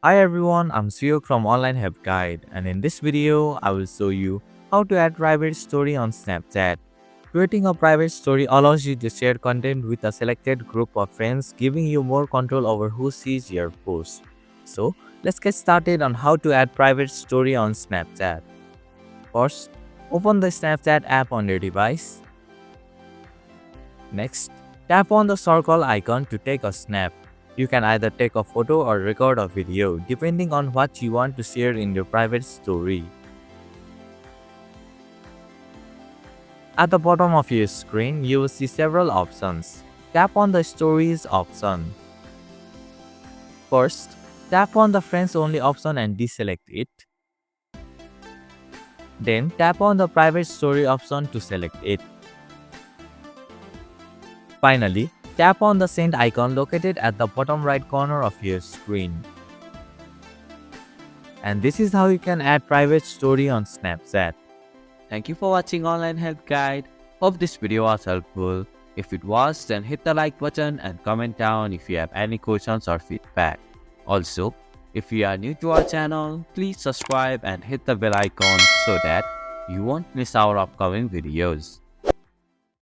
Hi everyone, I'm Suyok from Online Help Guide, and in this video, I will show you how to add private story on Snapchat. Creating a private story allows you to share content with a selected group of friends, giving you more control over who sees your post. So, let's get started on how to add private story on Snapchat. First, open the Snapchat app on your device. Next, tap on the circle icon to take a snap. You can either take a photo or record a video depending on what you want to share in your private story. At the bottom of your screen, you will see several options. Tap on the Stories option. First, tap on the Friends Only option and deselect it. Then, tap on the Private Story option to select it. Finally, tap on the Send icon located at the bottom right corner of your screen. And this is how you can add private story on Snapchat. Thank you for watching Online Help Guide. Hope this video was helpful. If it was, then hit the like button and comment down if you have any questions or feedback. Also, if you are new to our channel, please subscribe and hit the bell icon so that you won't miss our upcoming videos.